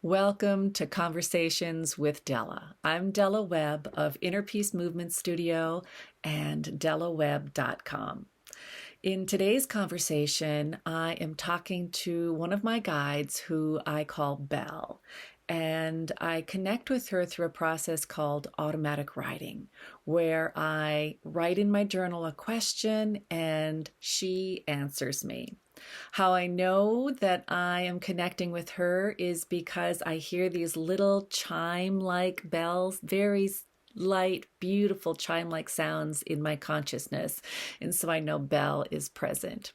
Welcome to Conversations with Della. I'm Della Webb of Inner Peace Movement Studio and dellaweb.com. In today's conversation, I am talking to one of my guides who I call Belle, and I connect with her through a process called automatic writing, where I write in my journal a question and she answers me. How I know that I am connecting with her is because I hear these little chime-like bells, very light, beautiful chime-like sounds in my consciousness. And so I know Belle is present.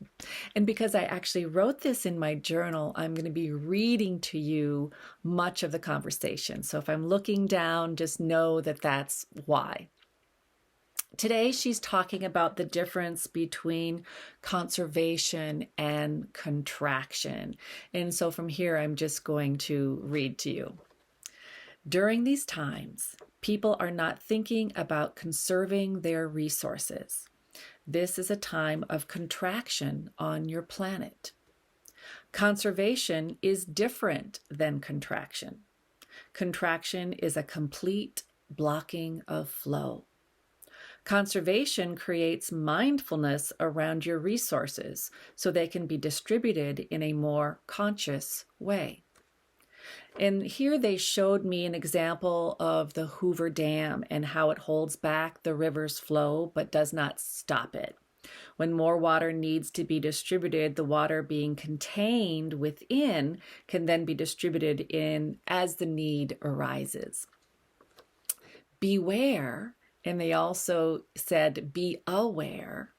And because I actually wrote this in my journal, I'm going to be reading to you much of the conversation. So if I'm looking down, just know that that's why. Today, she's talking about the difference between conservation and contraction. And so from here, I'm just going to read to you. During these times, people are not thinking about conserving their resources. This is a time of contraction on your planet. Conservation is different than contraction. Contraction is a complete blocking of flow. Conservation creates mindfulness around your resources so they can be distributed in a more conscious way. And here they showed me an example of the Hoover Dam and how it holds back the river's flow but does not stop it. When more water needs to be distributed, the water being contained within can then be distributed in as the need arises. Beware. And they also said, be aware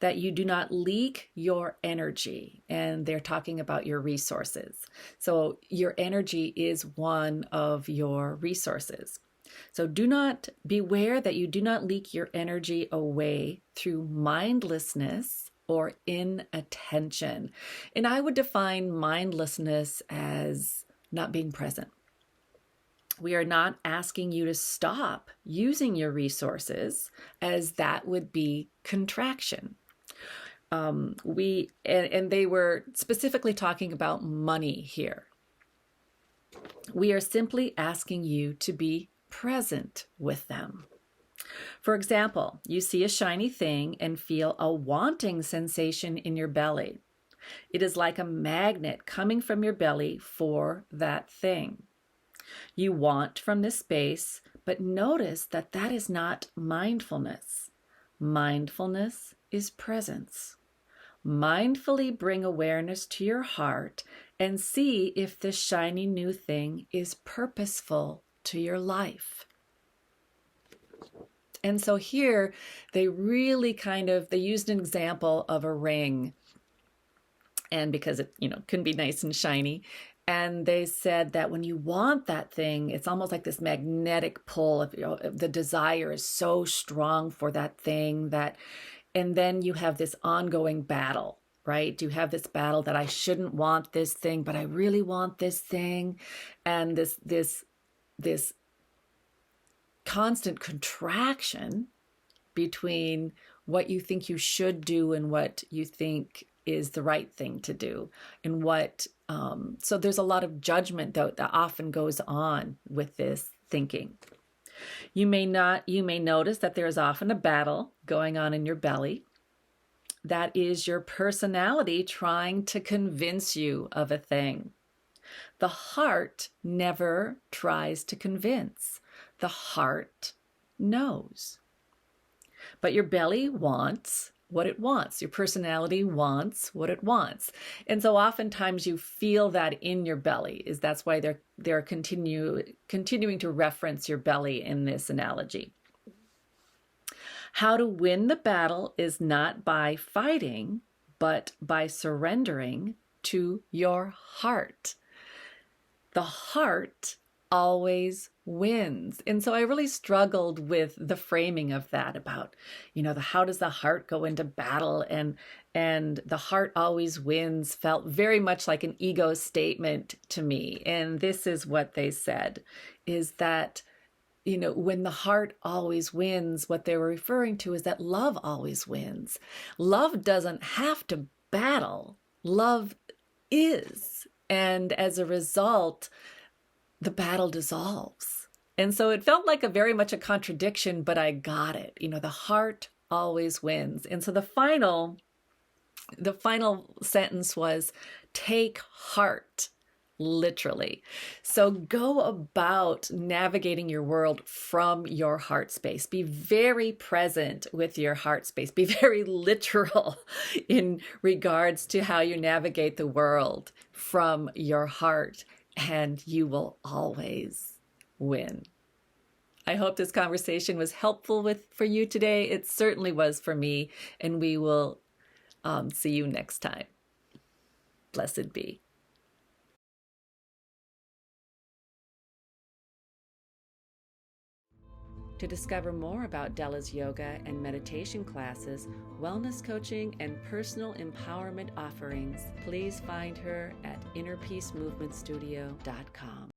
that you do not leak your energy. And they're talking about your resources. So your energy is one of your resources. So beware that you do not leak your energy away through mindlessness or inattention. And I would define mindlessness as not being present. We are not asking you to stop using your resources, as that would be contraction. And they were specifically talking about money here. We are simply asking you to be present with them. For example, you see a shiny thing and feel a wanting sensation in your belly. It is like a magnet coming from your belly for that thing. You want from this space, but notice that that is not mindfulness. Mindfulness is presence. Mindfully bring awareness to your heart and see if this shiny new thing is purposeful to your life. And so here they really they used an example of a ring, and because it, can be nice and shiny. And they said that when you want that thing, it's almost like this magnetic pull of, the desire is so strong for that thing and then you have this ongoing battle, right? You have this battle that I shouldn't want this thing, but I really want this thing. And this constant contraction between what you think you should do and what you think is the right thing to do, and so there's a lot of judgment that often goes on with this thinking. You may notice that there is often a battle going on in your belly. That is your personality trying to convince you of a thing. The heart never tries to convince. The heart knows. But your belly wants what it wants. Your personality wants what it wants. And so oftentimes you feel that in your belly. That's why they're continuing to reference your belly in this analogy. How to win the battle is not by fighting, but by surrendering to your heart. The heart always wins. And so I really struggled with the framing of that about, how does the heart go into battle, and the heart always wins felt very much like an ego statement to me. And this is what they said, is that, when the heart always wins, what they were referring to is that love always wins. Love doesn't have to battle. Love is. And as a result, the battle dissolves. And so it felt like very much a contradiction, but I got it. The heart always wins. And so the final sentence was, take heart, literally. So go about navigating your world from your heart space. Be very present with your heart space. Be very literal in regards to how you navigate the world from your heart, and you will always win. I hope this conversation was helpful for you today. It certainly was for me, and we will see you next time. Blessed be. To discover more about Della's yoga and meditation classes, wellness coaching, and personal empowerment offerings, please find her at innerpeacemovementstudio.com.